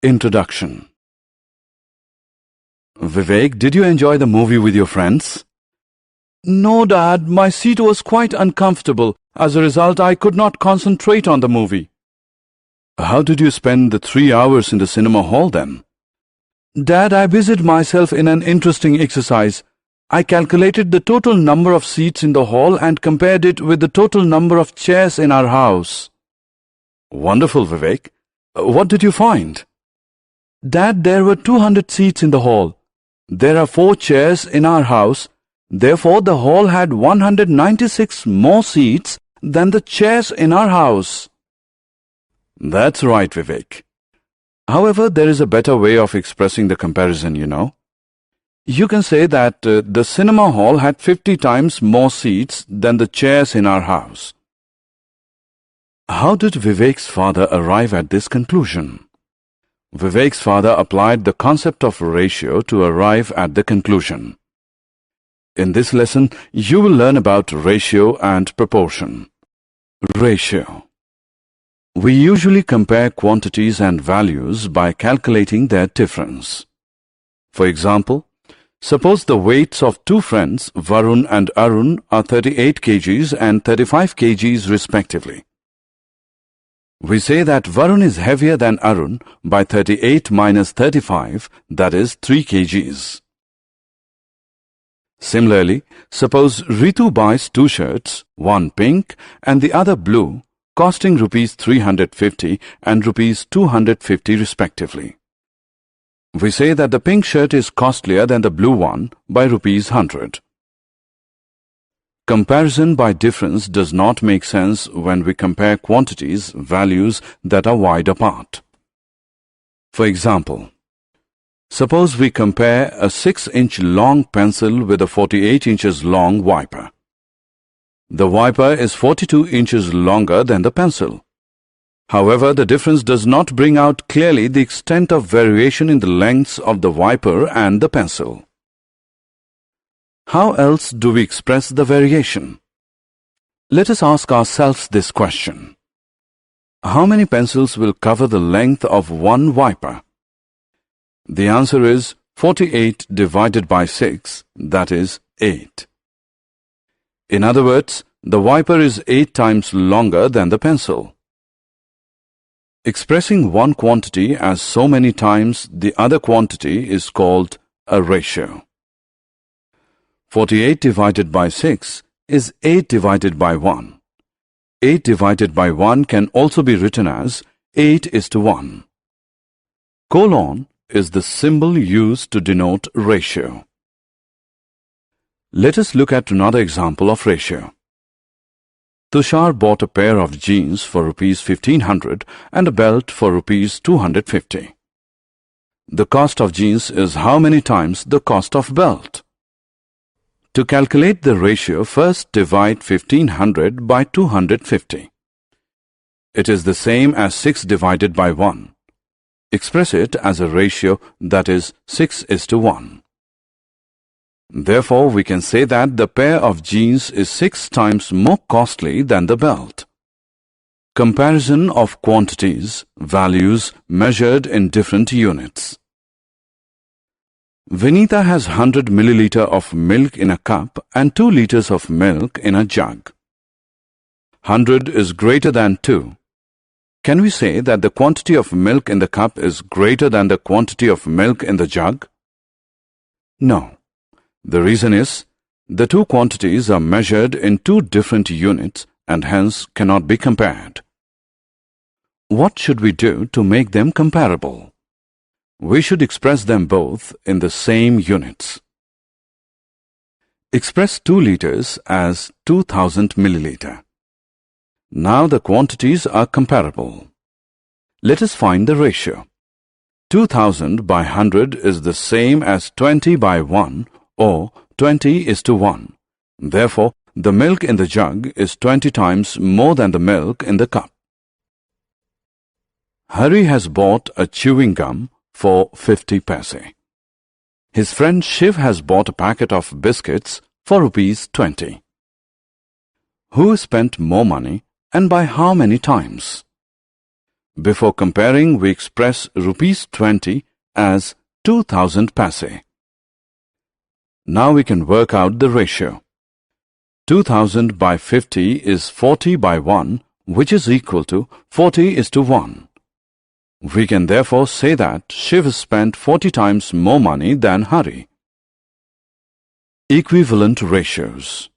Introduction. Vivek, did you enjoy the movie with your friends? No, Dad, my seat was quite uncomfortable. As a result, I could not concentrate on the movie. How did you spend the 3 hours in the cinema hall then? Dad, I busied myself in an interesting exercise. I calculated the total number of seats in the hall and compared it with the total number of chairs in our house. Wonderful, Vivek. What did you find? Dad, there were 200 seats in the hall. There are 4 chairs in our house. Therefore, the hall had 196 more seats than the chairs in our house. That's right, Vivek. However, there is a better way of expressing the comparison, you know. You can say that the cinema hall had 50 times more seats than the chairs in our house. How did Vivek's father arrive at this conclusion? Vivek's father applied the concept of ratio to arrive at the conclusion. In this lesson, you will learn about ratio and proportion. Ratio. We usually compare quantities and values by calculating their difference. For example, suppose the weights of 2 friends, Varun and Arun, are 38 kgs and 35 kgs respectively. We say that Varun is heavier than Arun by 38 minus 35, that is 3 kgs. Similarly, suppose Ritu buys 2 shirts, one pink and the other blue, costing rupees 350 and rupees 250 respectively. We say that the pink shirt is costlier than the blue one by rupees 100. Comparison by difference does not make sense when we compare quantities, values that are wide apart. For example, suppose we compare a 6-inch long pencil with a 48 inches long wiper. The wiper is 42 inches longer than the pencil. However, the difference does not bring out clearly the extent of variation in the lengths of the wiper and the pencil. How else do we express the variation? Let us ask ourselves this question. How many pencils will cover the length of one wiper? The answer is 48 divided by 6, that is 8. In other words, the wiper is 8 times longer than the pencil. Expressing one quantity as so many times the other quantity is called a ratio. 48 divided by 6 is 8 divided by 1. 8 divided by 1 can also be written as 8:1. Colon is the symbol used to denote ratio. Let us look at another example of ratio. Tushar bought a pair of jeans for rupees 1500 and a belt for rupees 250. The cost of jeans is how many times the cost of belt? To calculate the ratio, first divide 1500 by 250. It is the same as 6 divided by 1. Express it as a ratio, that is 6:1. Therefore, we can say that the pair of jeans is 6 times more costly than the belt. Comparison of quantities, values measured in different units. Vinita has 100 milliliter of milk in a cup and 2 liters of milk in a jug. 100 is greater than 2. Can we say that the quantity of milk in the cup is greater than the quantity of milk in the jug? No. The reason is, the two quantities are measured in 2 different units and hence cannot be compared. What should we do to make them comparable? We should express them both in the same units. Express 2 liters as 2000 milliliter. Now the quantities are comparable. Let us find the ratio. 2000 by 100 is the same as 20 by 1 or 20:1. Therefore, the milk in the jug is 20 times more than the milk in the cup. Hari has bought a chewing gum for 50 paise. His friend Shiv has bought a packet of biscuits for rupees 20. Who spent more money and by how many times? Before comparing, we express rupees 20 as 2000 paise. Now we can work out the ratio. 2000 by 50 is 40 by 1, which is equal to 40:1. We can therefore say that Shiv spent 40 times more money than Hari. Equivalent ratios.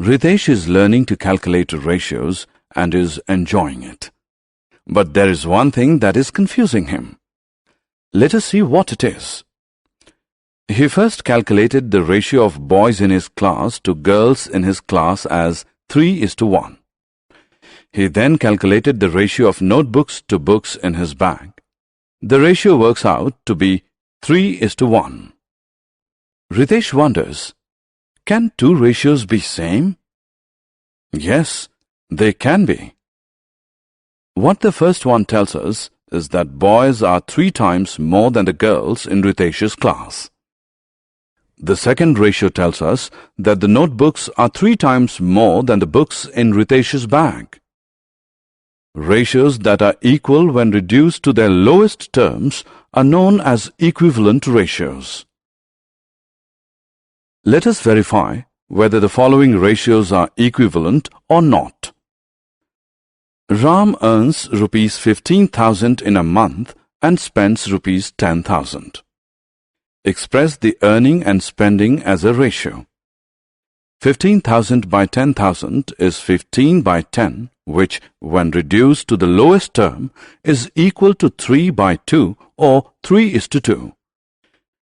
Ritesh is learning to calculate ratios and is enjoying it. But there is one thing that is confusing him. Let us see what it is. He first calculated the ratio of boys in his class to girls in his class as 3:1. He then calculated the ratio of notebooks to books in his bag. The ratio works out to be 3:1. Ritesh wonders, can two ratios be same? Yes, they can be. What the first one tells us is that boys are 3 times more than the girls in Ritesh's class. The second ratio tells us that the notebooks are 3 times more than the books in Ritesh's bag. Ratios that are equal when reduced to their lowest terms are known as equivalent ratios. Let us verify whether the following ratios are equivalent or not. Ram earns rupees 15,000 in a month and spends rupees 10,000. Express the earning and spending as a ratio. 15,000 by 10,000 is 15 by 10, which, when reduced to the lowest term, is equal to 3 by 2 or 3:2.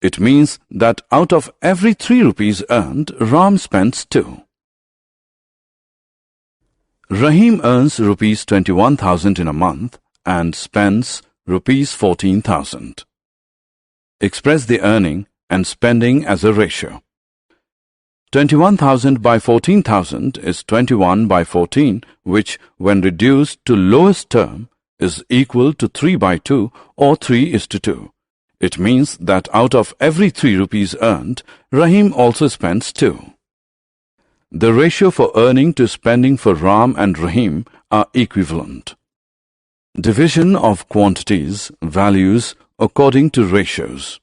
It means that out of every 3 rupees earned, Ram spends 2. Rahim earns rupees 21,000 in a month and spends rupees 14,000. Express the earning and spending as a ratio. 21,000 by 14,000 is 21 by 14, which, when reduced to lowest term, is equal to 3 by 2 or 3:2. It means that out of every 3 rupees earned, Rahim also spends 2. The ratio for earning to spending for Ram and Rahim are equivalent. Division of quantities, values, according to ratios.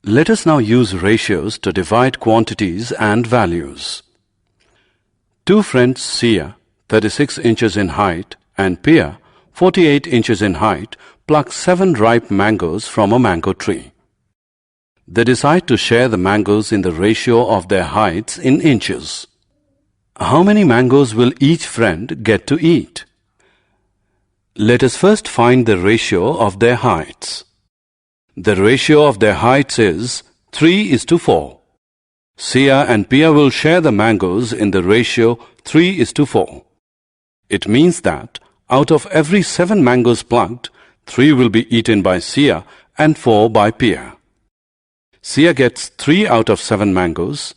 Let us now use ratios to divide quantities and values. Two friends, Sia, 36 inches in height, and Pia, 48 inches in height, pluck 7 ripe mangoes from a mango tree. They decide to share the mangoes in the ratio of their heights in inches. How many mangoes will each friend get to eat? Let us first find the ratio of their heights. The ratio of their heights is 3:4. Sia and Pia will share the mangoes in the ratio 3:4. It means that out of every 7 mangoes plucked, 3 will be eaten by Sia and 4 by Pia. Sia gets 3 out of 7 mangoes.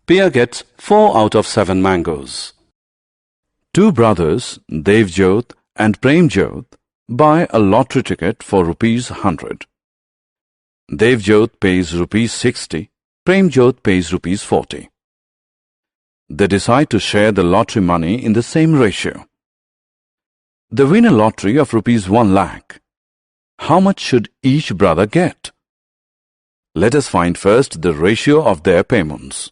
Pia gets 4 out of 7 mangoes. Two brothers, Devjot and Premjot, buy a lottery ticket for rupees 100. Devjot pays rupees 60, Premjot pays rupees 40. They decide to share the lottery money in the same ratio. They win a lottery of rupees 1 lakh. How much should each brother get? Let us find first the ratio of their payments.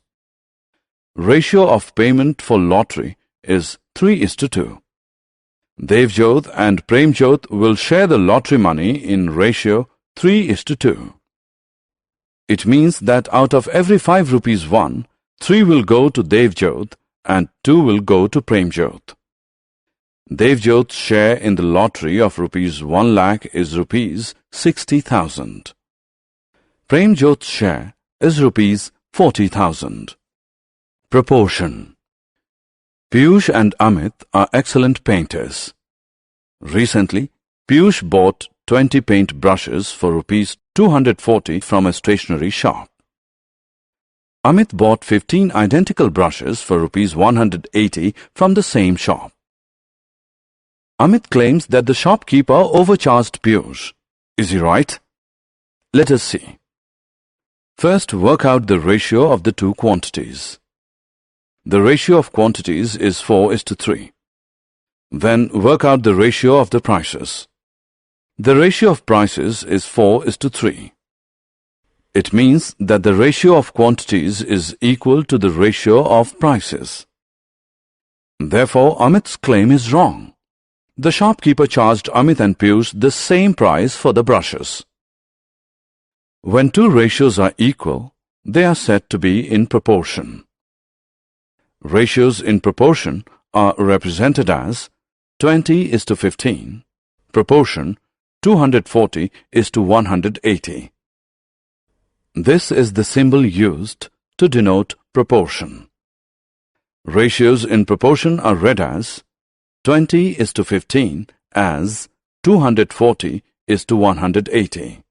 Ratio of payment for lottery is 3:2. Devjot and Premjot will share the lottery money in ratio 3:2. It means that out of every 5 rupees won, 3 will go to Devjot and 2 will go to Premjot. Devjot's share in the lottery of rupees 1 lakh is rupees 60,000. Premjot's share is rupees 40,000. Proportion. Piyush and Amit are excellent painters. Recently, Piyush bought 20 paint brushes for rupees 240 from a stationery shop. Amit bought 15 identical brushes for rupees 180 from the same shop. Amit claims that the shopkeeper overcharged Piyush. Is he right? Let us see. First, work out the ratio of the two quantities. The ratio of quantities is 4:3. Then work out the ratio of the prices. The ratio of prices is 4:3. It means that the ratio of quantities is equal to the ratio of prices. Therefore, Amit's claim is wrong. The shopkeeper charged Amit and Piyush the same price for the brushes. When two ratios are equal, they are said to be in proportion. Ratios in proportion are represented as 20:15, proportion 240:180. This is the symbol used to denote proportion. Ratios in proportion are read as 20:15 as 240:180.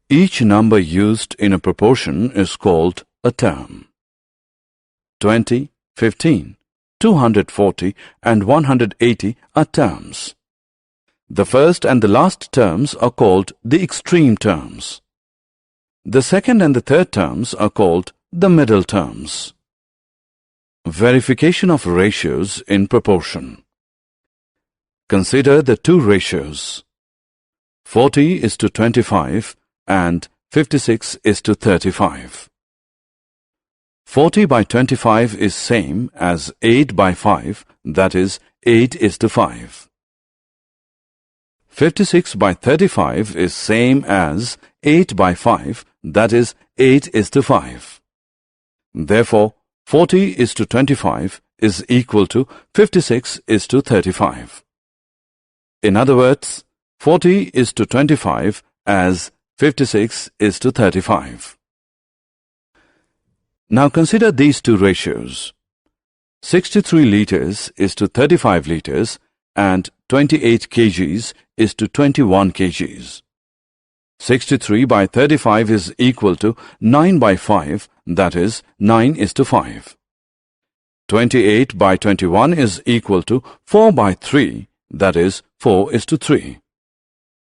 Each number used in a proportion is called a term. 20, 15, 240 and 180 are terms. The first and the last terms are called the extreme terms. The second and the third terms are called the middle terms. Verification of ratios in proportion. Consider the two ratios. 40:25 and 56:35. 40/25 is same as 8/5, that is 8:5. 56/35 is same as 8/5, that is 8:5. Therefore, 40:25 is equal to 56:35. In other words, 40:25 as 56:35. Now consider these two ratios. 63 liters is to 35 liters and 28 kgs is to 21 kgs. 63/35 is equal to 9/5, that is 9:5. 28/21 is equal to 4/3, that is 4:3.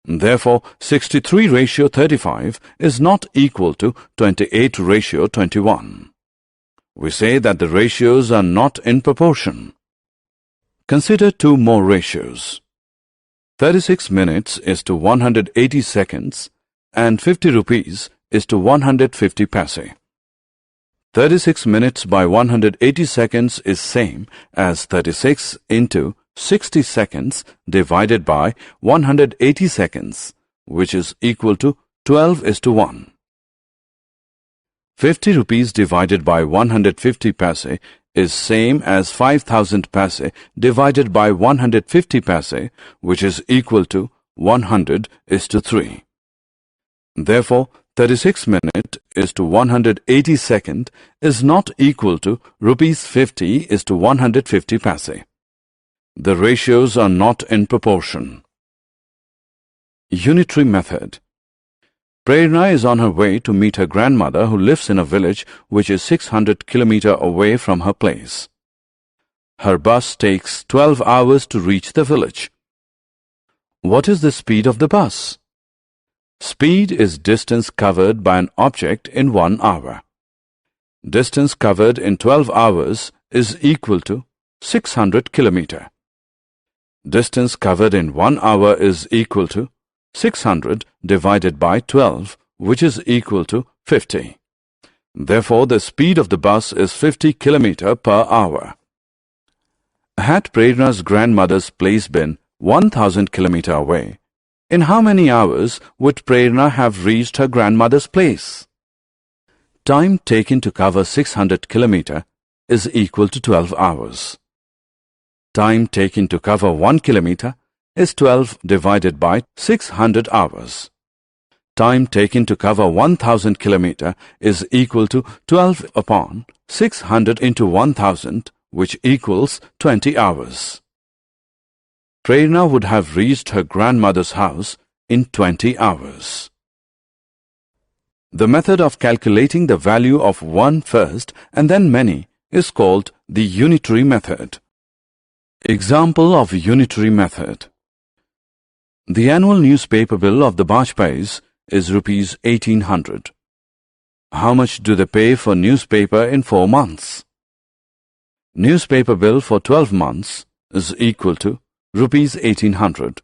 Therefore, 63:35 is not equal to 28:21. We say that the ratios are not in proportion. Consider two more ratios. 36 minutes is to 180 seconds and 50 rupees is to 150 paise. 36 minutes by 180 seconds is same as 36 into 60 seconds divided by 180 seconds, which is equal to 12:1. 50 rupees divided by 150 paise is same as 5,000 paise divided by 150 paise, which is equal to 100:3. Therefore, 36 minute is to 180 second is not equal to rupees 50 is to 150 paise. The ratios are not in proportion. Unitary method. Prerna is on her way to meet her grandmother who lives in a village which is 600 km away from her place. Her bus takes 12 hours to reach the village. What is the speed of the bus? Speed is distance covered by an object in 1 hour. Distance covered in 12 hours is equal to 600 km. Distance covered in 1 hour is equal to 600 divided by 12, which is equal to 50. Therefore, the speed of the bus is 50 km per hour. Had Prerna's grandmother's place been 1,000 km away, in how many hours would Prerna have reached her grandmother's place? Time taken to cover 600 km is equal to 12 hours. Time taken to cover 1 kilometer is 12 divided by 600 hours. Time taken to cover 1,000 km is equal to 12 upon 600 into 1,000, which equals 20 hours. Prerna would have reached her grandmother's house in 20 hours. The method of calculating the value of one first and then many is called the unitary method. Example of unitary method. The annual newspaper bill of the Bajpayis is rupees 1,800. How much do they pay for newspaper in 4 months? Newspaper bill for 12 months is equal to rupees 1800.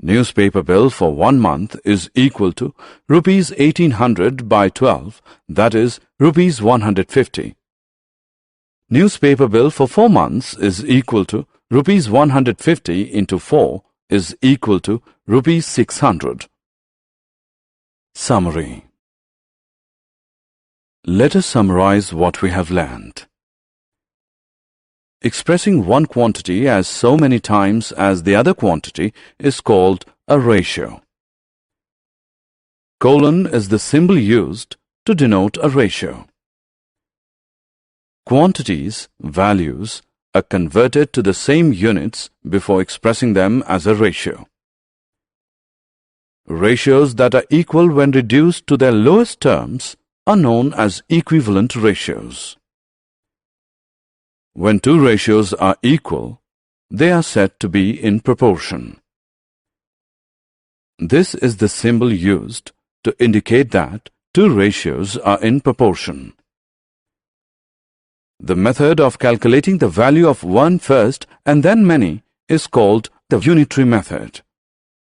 Newspaper bill for 1 month is equal to rupees 1800 by 12, that is rupees 150. Newspaper bill for 4 months is equal to rupees 150 into 4 is equal to rupees 600. Summary. Let us summarize what we have learned. Expressing one quantity as so many times as the other quantity is called a ratio. Colon is the symbol used to denote a ratio. Quantities, values, are converted to the same units before expressing them as a ratio. Ratios that are equal when reduced to their lowest terms are known as equivalent ratios. When two ratios are equal, they are said to be in proportion. This is the symbol used to indicate that two ratios are in proportion. The method of calculating the value of one first and then many is called the unitary method.